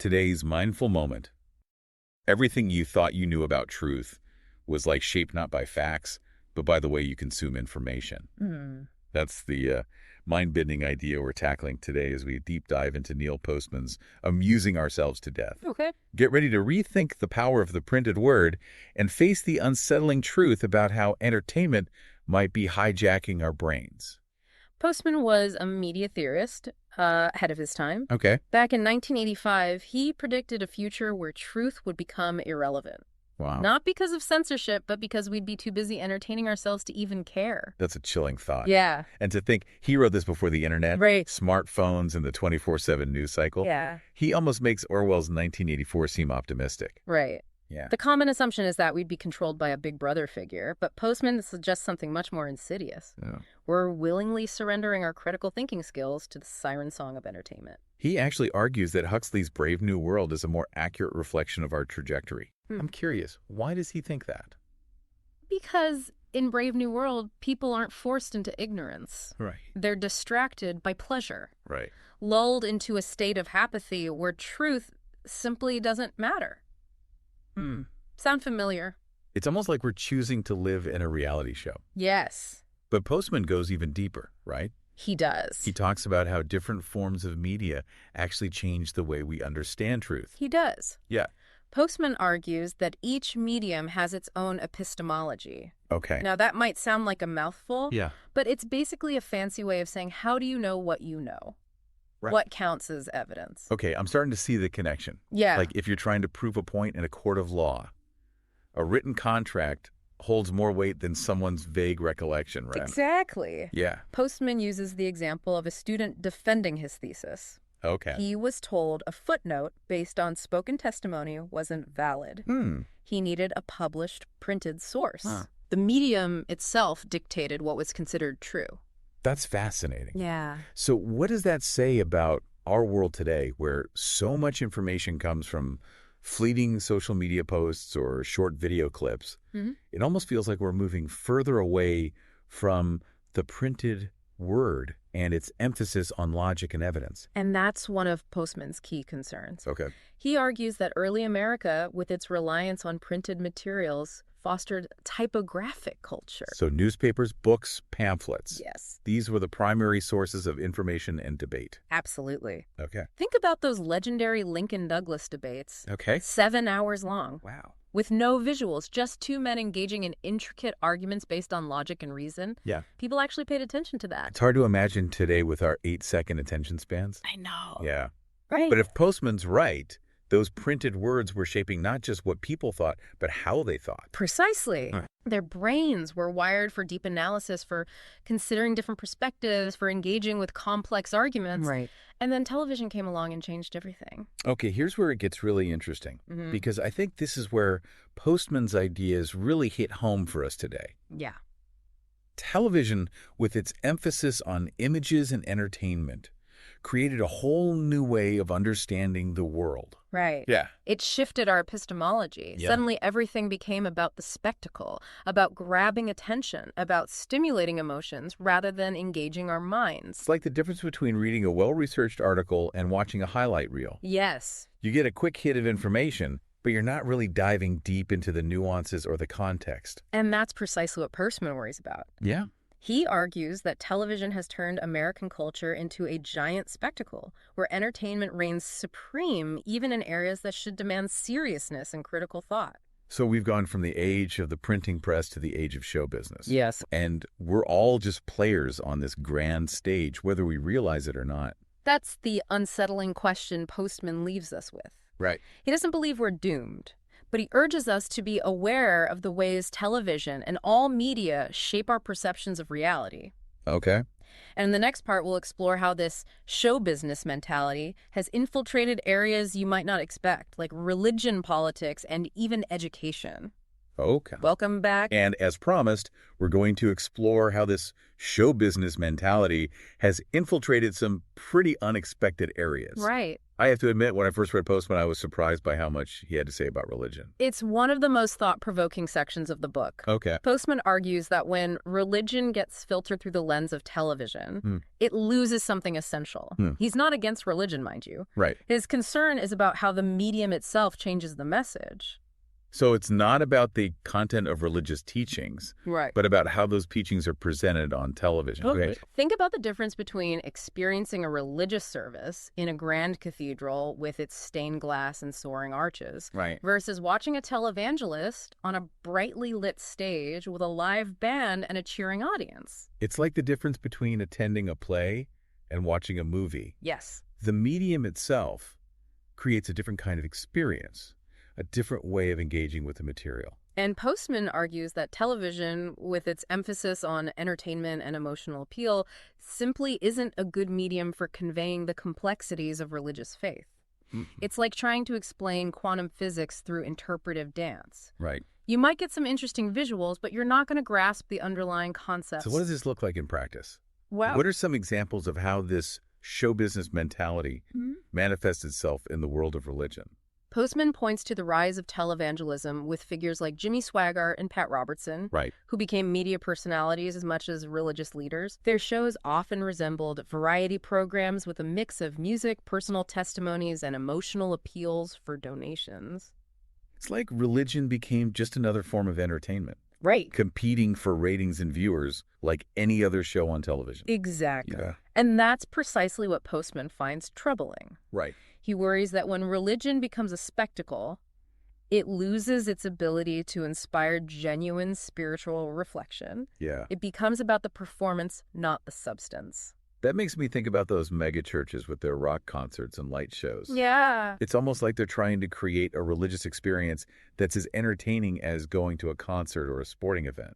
Today's mindful moment. Everything you thought you knew about truth was like shaped not by facts, but by the way you consume information. That's the mind-bending idea we're tackling today as we deep dive into Neil Postman's Amusing Ourselves to Death. Okay. Get ready to rethink the power of the printed word and face the unsettling truth about how entertainment might be hijacking our brains. Postman was a media theorist ahead of his time. Okay. Back in 1985, he predicted a future where truth would become irrelevant. Wow. Not because of censorship, but because we'd be too busy entertaining ourselves to even care. That's a chilling thought. Yeah. And to think he wrote this before the internet, Right. smartphones, and the 24/7 news cycle. Yeah. He almost makes Orwell's 1984 seem optimistic. Right. Yeah. The common assumption is that we'd be controlled by a big brother figure, but Postman suggests something much more insidious. Yeah. We're willingly surrendering our critical thinking skills to the siren song of entertainment. He actually argues that Huxley's Brave New World is a more accurate reflection of our trajectory. I'm curious, why does he think that? Because in Brave New World, people aren't forced into ignorance. Right. They're distracted by pleasure, Right. lulled into a state of apathy where truth simply doesn't matter. Sound familiar? It's almost like we're choosing to live in a reality show. Yes, But Postman goes even deeper, right? he does. He talks about how different forms of media actually change the way we understand truth. He does. Yeah. Postman argues that each medium has its own epistemology. Okay. Now, that might sound like a mouthful, Yeah. but it's basically a fancy way of saying, how do you know what you know? Right. What counts as evidence? Okay, I'm starting to see the connection. Yeah. Like if you're trying to prove a point in a court of law, a written contract holds more weight than someone's vague recollection, right? Exactly. Yeah. Postman uses the example of a student defending his thesis. Okay. He was told a footnote based on spoken testimony wasn't valid. He needed a published, printed source. The medium itself dictated what was considered true. That's fascinating. Yeah. So what does that say about our world today where so much information comes from fleeting social media posts or short video clips? It almost feels like we're moving further away from the printed word and its emphasis on logic and evidence. And that's one of Postman's key concerns. Okay. He argues that early America, with its reliance on printed materials, fostered typographic culture. So newspapers, books, pamphlets. Yes, These were the primary sources of information and debate. absolutely. Okay. Think about those legendary Lincoln-Douglas debates. Okay. 7 hours long. Wow. With no visuals, just two men engaging in intricate arguments based on logic and reason. Yeah. People actually paid attention to that. It's hard to imagine today with our 8-second attention spans. I know. Yeah. Right. But if Postman's right, those printed words were shaping not just what people thought, but how they thought. Precisely. Right. Their brains were wired for deep analysis, for considering different perspectives, for engaging with complex arguments. Right. And then television came along and changed everything. Okay, here's where it gets really interesting, because I think this is where Postman's ideas really hit home for us today. Yeah. Television, with its emphasis on images and entertainment, created a whole new way of understanding the world. Right. Yeah. It shifted our epistemology. Yeah. Suddenly everything became about the spectacle, about grabbing attention, about stimulating emotions rather than engaging our minds. It's like the difference between reading a well-researched article and watching a highlight reel. Yes. You get a quick hit of information, but you're not really diving deep into the nuances or the context. And that's precisely what Postman worries about. Yeah. He argues that television has turned American culture into a giant spectacle where entertainment reigns supreme even in areas that should demand seriousness and critical thought. So we've gone from the age of the printing press to the age of show business. Yes. And we're all just players on this grand stage, whether we realize it or not. That's the unsettling question Postman leaves us with. Right. He doesn't believe we're doomed, but he urges us to be aware of the ways television and all media shape our perceptions of reality. Okay. And in the next part, we'll explore how this show business mentality has infiltrated areas you might not expect, like religion, politics, and even education. Okay. Welcome back. And as promised, we're going to explore how this show business mentality has infiltrated some pretty unexpected areas. Right. I have to admit, when I first read Postman, I was surprised by how much he had to say about religion. It's one of the most thought-provoking sections of the book. Okay. Postman argues that when religion gets filtered through the lens of television, it loses something essential. He's not against religion, mind you. Right. His concern is about how the medium itself changes the message. So it's not about the content of religious teachings, Right. but about how those teachings are presented on television. Okay. Think about the difference between experiencing a religious service in a grand cathedral with its stained glass and soaring arches, Right. versus watching a televangelist on a brightly lit stage with a live band and a cheering audience. It's like the difference between attending a play and watching a movie. Yes. The medium itself creates a different kind of experience, a different way of engaging with the material. And Postman argues that television, with its emphasis on entertainment and emotional appeal, simply isn't a good medium for conveying the complexities of religious faith. It's like trying to explain quantum physics through interpretive dance. Right. You might get some interesting visuals, but you're not going to grasp the underlying concepts. So what does this look like in practice? Wow. What are some examples of how this show business mentality manifests itself in the world of religion? Postman points to the rise of televangelism with figures like Jimmy Swaggart and Pat Robertson, Right. who became media personalities as much as religious leaders. Their shows often resembled variety programs with a mix of music, personal testimonies, and emotional appeals for donations. It's like religion became just another form of entertainment, Right. competing for ratings and viewers like any other show on television. Exactly. Yeah. And that's precisely what Postman finds troubling. Right. He worries that when religion becomes a spectacle, it loses its ability to inspire genuine spiritual reflection. Yeah. It becomes about the performance, not the substance. That makes me think about those mega churches with their rock concerts and light shows. Yeah. It's almost like they're trying to create a religious experience that's as entertaining as going to a concert or a sporting event.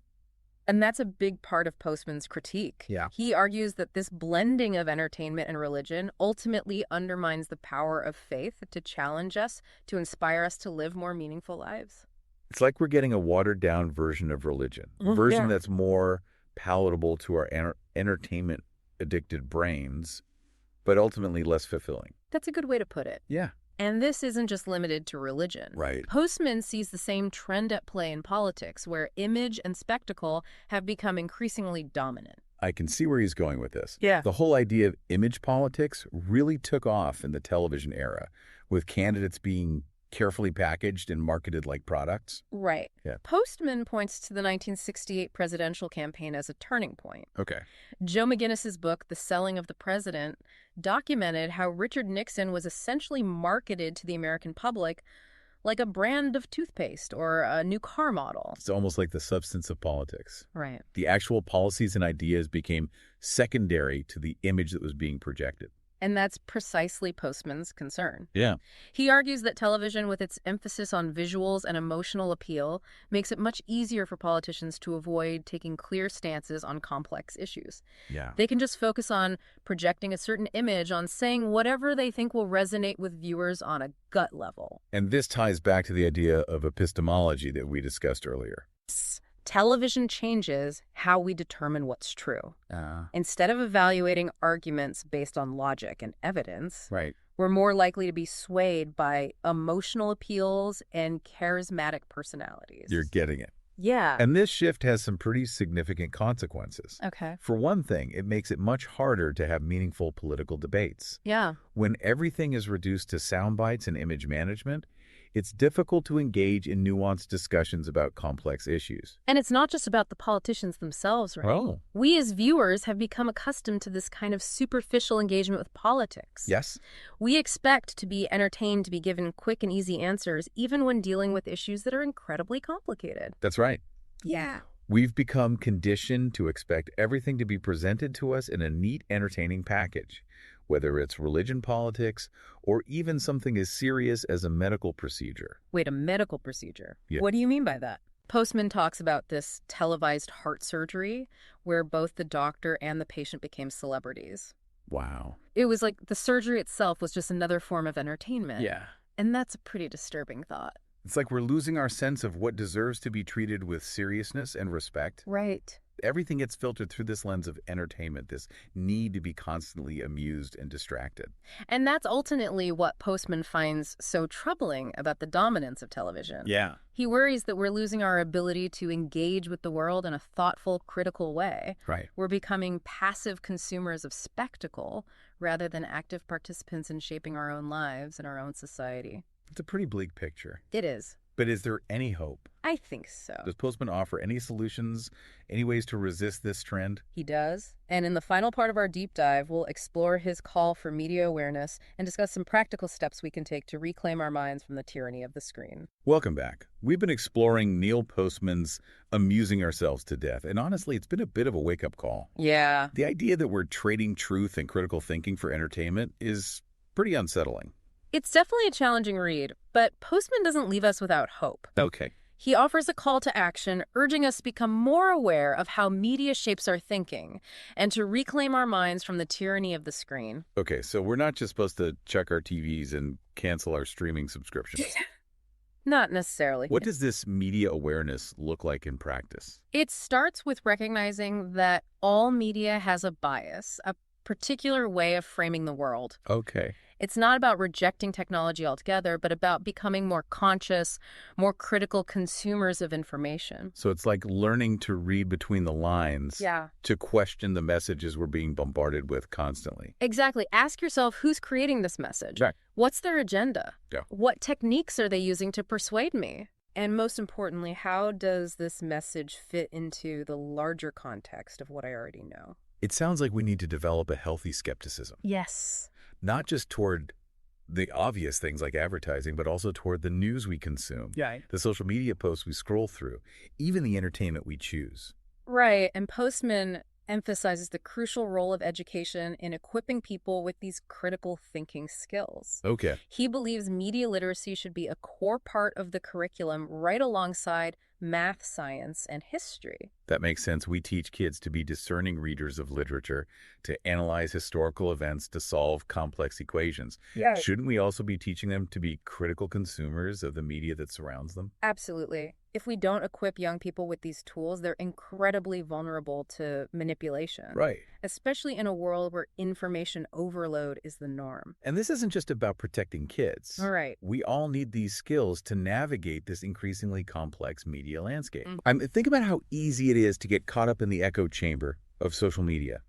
And that's a big part of Postman's critique. Yeah. He argues that this blending of entertainment and religion ultimately undermines the power of faith to challenge us, to inspire us to live more meaningful lives. It's like we're getting a watered-down version of religion, a version that's more palatable to our entertainment-addicted brains, but ultimately less fulfilling. That's a good way to put it. Yeah. And this isn't just limited to religion. Right. Postman sees the same trend at play in politics, where image and spectacle have become increasingly dominant. I can see where he's going with this. Yeah. The whole idea of image politics really took off in the television era, with candidates being carefully packaged and marketed like products. Right. Yeah. Postman points to the 1968 presidential campaign as a turning point. Okay. Joe McGinnis's book, The Selling of the President, documented how Richard Nixon was essentially marketed to the American public like a brand of toothpaste or a new car model. It's almost like the substance of politics. Right. The actual policies and ideas became secondary to the image that was being projected. And that's precisely Postman's concern. Yeah. He argues that television, with its emphasis on visuals and emotional appeal, makes it much easier for politicians to avoid taking clear stances on complex issues. Yeah. They can just focus on projecting a certain image, on saying whatever they think will resonate with viewers on a gut level. And this ties back to the idea of epistemology that we discussed earlier. Television changes how we determine what's true. Instead of evaluating arguments based on logic and evidence, Right. we're more likely to be swayed by emotional appeals and charismatic personalities. You're getting it. Yeah. And this shift has some pretty significant consequences. Okay. For one thing, it makes it much harder to have meaningful political debates. Yeah. When everything is reduced to sound bites and image management, it's difficult to engage in nuanced discussions about complex issues. And it's not just about the politicians themselves, right? Oh. We as viewers have become accustomed to this kind of superficial engagement with politics. Yes. We expect to be entertained, to be given quick and easy answers, even when dealing with issues that are incredibly complicated. That's right. Yeah. We've become conditioned to expect everything to be presented to us in a neat, entertaining package, whether it's religion, politics, or even something as serious as a medical procedure. Wait, a medical procedure? Yeah. What do you mean by that? Postman talks about this televised heart surgery where both the doctor and the patient became celebrities. Wow. It was like the surgery itself was just another form of entertainment. Yeah. And that's a pretty disturbing thought. It's like we're losing our sense of what deserves to be treated with seriousness and respect. Right. Everything gets filtered through this lens of entertainment, this need to be constantly amused and distracted. And that's ultimately what Postman finds so troubling about the dominance of television. Yeah. He worries that we're losing our ability to engage with the world in a thoughtful, critical way. Right. We're becoming passive consumers of spectacle rather than active participants in shaping our own lives and our own society. It's a pretty bleak picture. It is. But is there any hope? I think so. Does Postman offer any solutions, any ways to resist this trend? He does. And in the final part of our deep dive, we'll explore his call for media awareness and discuss some practical steps we can take to reclaim our minds from the tyranny of the screen. Welcome back. We've been exploring Neil Postman's Amusing Ourselves to Death, and honestly, it's been a bit of a wake-up call. Yeah. The idea that we're trading truth and critical thinking for entertainment is pretty unsettling. It's definitely a challenging read, but Postman doesn't leave us without hope. Okay. He offers a call to action, urging us to become more aware of how media shapes our thinking and to reclaim our minds from the tyranny of the screen. Okay, so we're not just supposed to check our TVs and cancel our streaming subscriptions. Not necessarily. What does this media awareness look like in practice? It starts with recognizing that all media has a bias, a particular way of framing the world. Okay. It's not about rejecting technology altogether, but about becoming more conscious, more critical consumers of information. So it's like learning to read between the lines, Yeah. to question the messages we're being bombarded with constantly. Exactly. Ask yourself, who's creating this message? Right. What's their agenda? Yeah. What techniques are they using to persuade me? And most importantly, how does this message fit into the larger context of what I already know? It sounds like we need to develop a healthy skepticism, Yes. not just toward the obvious things like advertising, but also toward the news we consume, Yeah. the social media posts we scroll through, even the entertainment we choose. Right. And Postman emphasizes the crucial role of education in equipping people with these critical thinking skills. Okay. He believes media literacy should be a core part of the curriculum right alongside math, science, and history. That makes sense. We teach kids to be discerning readers of literature, to analyze historical events, to solve complex equations. Yeah. Shouldn't we also be teaching them to be critical consumers of the media that surrounds them? Absolutely. If we don't equip young people with these tools, they're incredibly vulnerable to manipulation. Right. Especially in a world where information overload is the norm. And this isn't just about protecting kids. All right. We all need these skills to navigate this increasingly complex media landscape. Think about how easy it is to get caught up in the echo chamber of social media,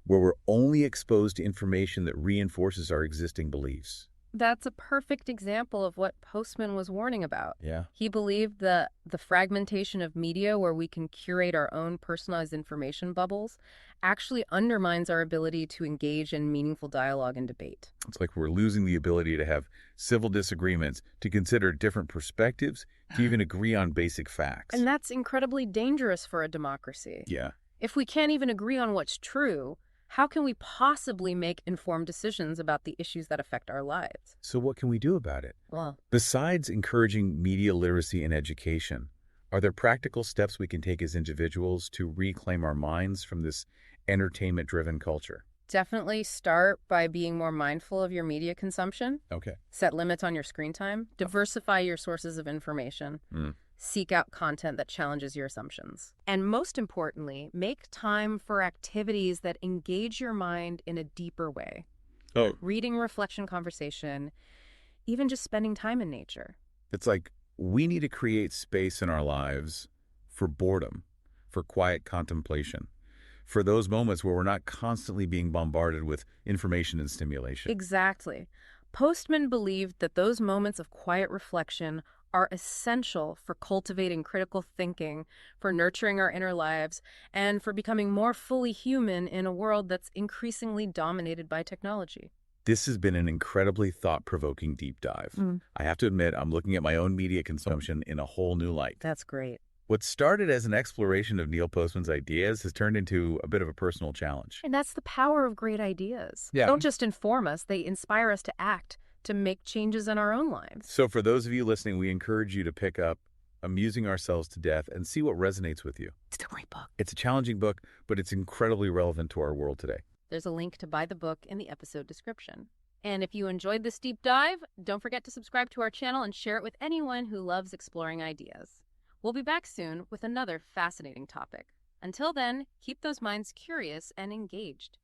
where we're only exposed to information that reinforces our existing beliefs. That's a perfect example of what Postman was warning about. Yeah. He believed that the fragmentation of media where we can curate our own personalized information bubbles actually undermines our ability to engage in meaningful dialogue and debate. It's like we're losing the ability to have civil disagreements, to consider different perspectives, to even agree on basic facts. And that's incredibly dangerous for a democracy. Yeah. If we can't even agree on what's true, how can we possibly make informed decisions about the issues that affect our lives? So what can we do about it? Well, Besides encouraging media literacy and education, are there practical steps we can take as individuals to reclaim our minds from this entertainment-driven culture? definitely start by being more mindful of your media consumption. Okay. Set limits on your screen time. Diversify your sources of information. Seek out content that challenges your assumptions. And most importantly, make time for activities that engage your mind in a deeper way. Oh. Reading, reflection, conversation, even just spending time in nature. It's like we need to create space in our lives for boredom, for quiet contemplation, for those moments where we're not constantly being bombarded with information and stimulation. Exactly. Postman believed that those moments of quiet reflection are essential for cultivating critical thinking, for nurturing our inner lives, and for becoming more fully human in a world that's increasingly dominated by technology. This has been an incredibly thought-provoking deep dive. I have to admit, I'm looking at my own media consumption in a whole new light. That's great. What started as an exploration of Neil Postman's ideas has turned into a bit of a personal challenge. And that's the power of great ideas. Yeah. They don't just inform us, they inspire us to act, to make changes in our own lives. So for those of you listening, we encourage you to pick up Amusing Ourselves to Death and see what resonates with you. It's a great book. It's a challenging book, but it's incredibly relevant to our world today. There's a link to buy the book in the episode description. And if you enjoyed this deep dive, don't forget to subscribe to our channel and share it with anyone who loves exploring ideas. We'll be back soon with another fascinating topic. Until then, keep those minds curious and engaged.